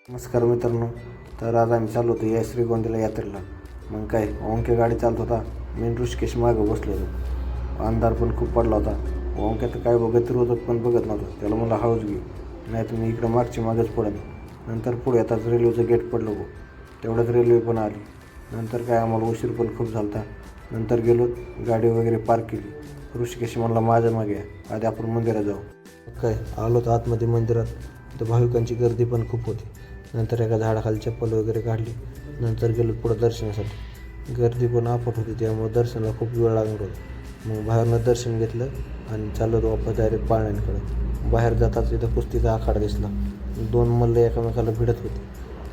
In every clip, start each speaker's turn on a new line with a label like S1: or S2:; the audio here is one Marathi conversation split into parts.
S1: नमस्कार मित्रांनो. तर आज आम्ही चाललो होतो या श्रीगोंद्याला यात्रेला. मग काय ओंक्या गाडी चालत होता, मी ऋषिकेश मागं बसलो होतो. अंधार पण खूप पडला होता. ओंक्या तर काय बघत रोधक पण बघत नव्हतं. त्याला मला हळूच घे, नाही तर मी इकडं मागच पडेल. नंतर पुढे येताच रेल्वेचं गेट पडलं हो. तेवढ्यात रेल्वे पण आली. नंतर काय आम्हाला उशीर पण खूप झाला. नंतर गेलो, गाडी वगैरे पार्क केली. ऋषिकेश म्हणला माझ्या मागे आधी आपण मंदिरात जाऊ. काय आलो तर आतमध्ये मंदिरात, तर भाविकांची गर्दी पण खूप होती. नंतर एका झाडाखाली चप्पल वगैरे काढली. नंतर गेलो पुढं दर्शनासाठी. गर्दी पण आपट होती, त्यामुळे दर्शनाला खूप वेळ लागणार होता. मग बाहेरनं दर्शन घेतलं आणि चाललो वापस डायरेक्ट पाळण्यांकडे. बाहेर जाताच इथं कुस्तीचा आखाडा दिसला. 2 मल्ल एकामेकाला भिडत होते.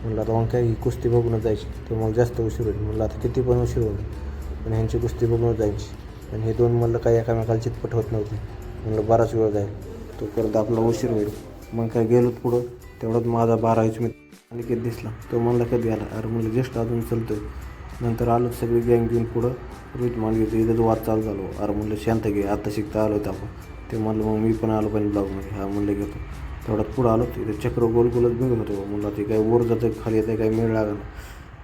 S1: म्हणलं आता काय ही कुस्ती बघूनच जायची, तर मग जास्त उशीर होईल. म्हणलं आता किती पण उशीर होईल, पण ह्यांची कुस्ती बघूनच जायची. आणि हे 2 मल्ल काही एकामेकाला चितपट होत नव्हते. म्हणलं बराच वेळ जाईल, तो परत आपला उशीर होईल. मग काय गेलो पुढं. तेवढ्यात माझा 12वीचा मित्र अनिकेत दिसला. तो म्हणला कधी आला, अरे म्हणलं जस्ट अजून चलतोय. नंतर आलो सगळी गँग घेऊन पुढं. रोहित मालगीचं इथंच वाद चालू झालो. अरे म्हणलं शांत घे, आता शिकता आलो होतं आपण. ते म्हणलं मग मी पण आलो पण ब्लॉगमध्ये. हा म्हणलं घेतो. तेवढ्यात पुढं आलो, तिथे चक्र गोलच बिघत होतो. म्हणलं ते काय वर जातं खाली येतं, काही मेळ लागला.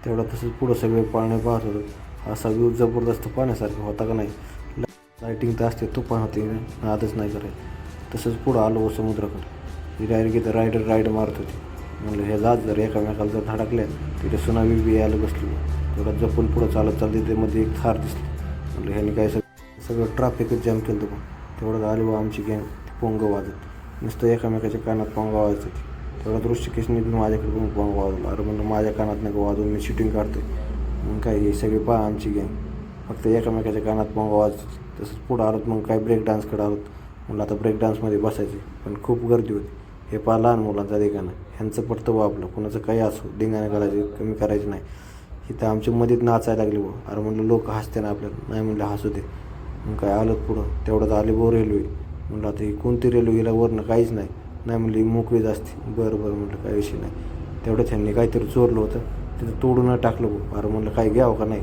S1: तेवढ्यात तसंच पुढं सगळे पाळणे पाहत होतो. असा व्ह्यू जबरदस्त पाहण्यासारखा होता का नाही. लाईटिंग तर असते, तुफान होती, आजच नाही करायचं. तसंच पुढं आलो समुद्राकडे. ही डायरेक्ट इथं राईड मारत होती. म्हणलं हे जात जर एकामेकाला जर धडकल्या, तिथे सुनामी बी यायला बसली. तेवढं जपून पुढं चालत ते मध्ये एक थार दिसली. म्हणलं ह्याने काय सगळं ट्रॅफिकच जाम केलं होतं. तेवढं आली व आमची गँग पोंग वाजत. नुसतं एकामेकाच्या कानात पोंग वाजायचं. तेवढ्यात ऋषिकेशने बी माझ्याकडे पण पोंग वाजवला. अरे म्हणलं माझ्या कानात नका वाजवून, मी शूटिंग काढतोय. मग काय हे सगळे पहा आमची गँग फक्त एकामेकाच्या कानात पोंग वाजत. तसंच पुढं आलोत. मग काय ब्रेक डान्सकडे आलोत. म्हणलं आता ब्रेक डान्समध्ये बसायचे, पण खूप गर्दी होती. हे पहा लहान मुलांचा धिंगाणा, ह्यांचं पडतं व आपलं. कुणाचं काही असो, धिंगाणा करायचे कमी करायचे नाही. इथं आमच्या मध्येच नाचायला लागले व. अरे म्हणलं लोक हसते ना आपल्याला, नाही म्हणलं हसू दे. मग काय आलं पुढं. तेवढंच आले भाऊ रेल्वे. म्हणलं आता ही कोणती रेल्वे गेला वरनं काहीच नाही. नाही म्हणली मोकळीच असते. बरं म्हणलं काय विषय नाही. तेवढं त्यांनी काहीतरी चोरलं होतं, तिथं तोडून टाकलं भाऊ. अरे म्हणलं काय घ्यावं का नाही.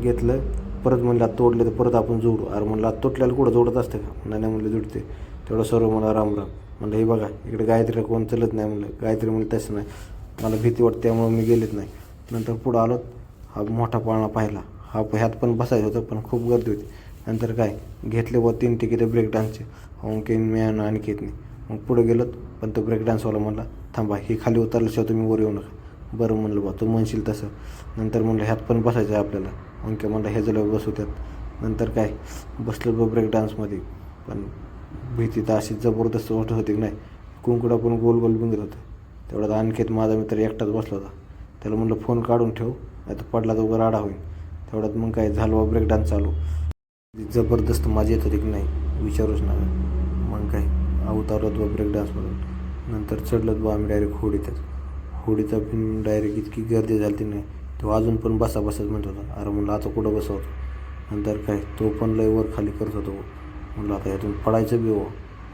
S1: घेतलं. परत म्हणलं आता तोडले तर परत आपण जोडू. अरे म्हणलं आता तुटल्याला कुठं जोडत असतं का. नाही म्हणलं जुडते. तेवढं सर्व मला राम. म्हणलं हे बघा इकडे गायत्रीला कोण चलत नाही. म्हणलं गायत्री म्हणलं तसं नाही, मला भीती वाटते त्यामुळे मी गेलेच नाही. नंतर पुढं आलो. हा मोठा पाळणा पाहिला. ह्यात पण बसायचं होतं, पण खूप गर्दी होती. नंतर काय घेतले व 3 तिकीट ब्रेक डान्सचे, ओंकेन मी आणि अनिकेतने. मग पुढे गेलोत, पण तो ब्रेक डान्सवाला म्हणला थांबा, ही खाली उतरल्याशिवाय तुम्ही वर येऊ नका. बरं म्हणलं बा, तू म्हणशील तसं. नंतर म्हणलं ह्यात पण बसायचं आहे आपल्याला. ओंके म्हणलं हे जलं बसू त्यात. नंतर काय बसलो बा ब्रेक डान्समध्ये. पण भीती तर अशी जबरदस्त वाटत होती की नाही. कुंकडा पण गोल बिंगत होतं. तेवढ्यात अनिकेत माझा मित्र एकटाच बसला होता. त्याला म्हणलं फोन काढून ठेव, नाही तर पडला तर उगा राडा होईल. तेवढ्यात मग काय झालं बा ब्रेक डान्स चालू. जबरदस्त मजा येत होती की नाही, विचारूच नका. मग काय उतारत बा ब्रेक डान्समधून. नंतर चढलोत बा आम्ही डायरेक्ट होडीचा पण डायरेक्ट इतकी गर्दी झाली ती नाही. तो अजून पण बसच म्हणत होता. अरे म्हणलं आता कुठं बसवतो. नंतर काय तो पण लय वर खाली करत होतो. म्हणलं आता ह्यातून पडायचं बी हो.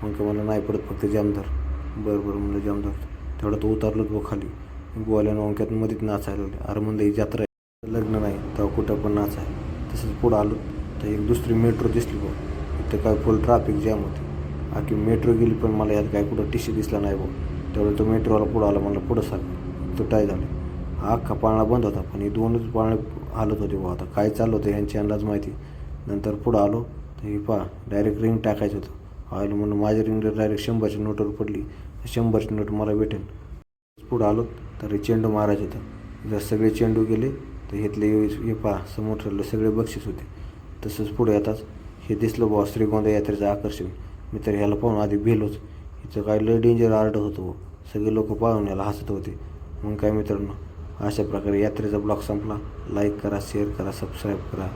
S1: मग काय मला नाही पडत, फक्त जामदार. बरं म्हणलं जामदार. तेवढं तो उतारलोच बघ खाली. गोवाल्यानं ओंक्यात मध्येच नाचायला लागले. अरे म्हणलं ही जत्रा आहे, लग्न नाही, तेव्हा कुठं पण नाच आहे. तसंच पुढं आलो तर एक दुसरी मेट्रो दिसली बघ. इथं काय फुल ट्रॅफिक जॅम होती. आखी मेट्रो गेली, पण मला यात काय कुठं टीशी दिसला नाही बघ. तेवढं तो मेट्रोवाला पुढं आला. म्हणलं पुढं सारखं तुटाय झालं. हा अख्खा पाळणा बंद होता, पण ही 2च पाळणे हालत होते बघ. आता काय चाललं होतं यांची अंदाज माहिती. नंतर पुढं आलो तर ही पहा डायरेक्ट रिंग टाकायचं होतं. आलं म्हणलं माझ्या रिंगला डायरेक्ट 100च्या नोटवर पडली. 100ची नोट मला भेटेल. पुढं आलो तर हे चेंडू मारायचं होतं. जर सगळे चेंडू गेले तर घेतले. हे पहा समोर ठरलं सगळे बक्षीस होते. तसंच पुढे येताच हे दिसलं बुवा श्रीगोंदा यात्रेचं आकर्षण. मी तर ह्याला पाहून आधी भेलोच. इथं काय लय डेंजर आरडत होतं. सगळे लोक पाहून याला हसत होते. मग काय मित्रांनो, अशा प्रकारे यात्रेचा ब्लॉग संपला. लाईक करा, शेअर करा, सबस्क्राईब करा.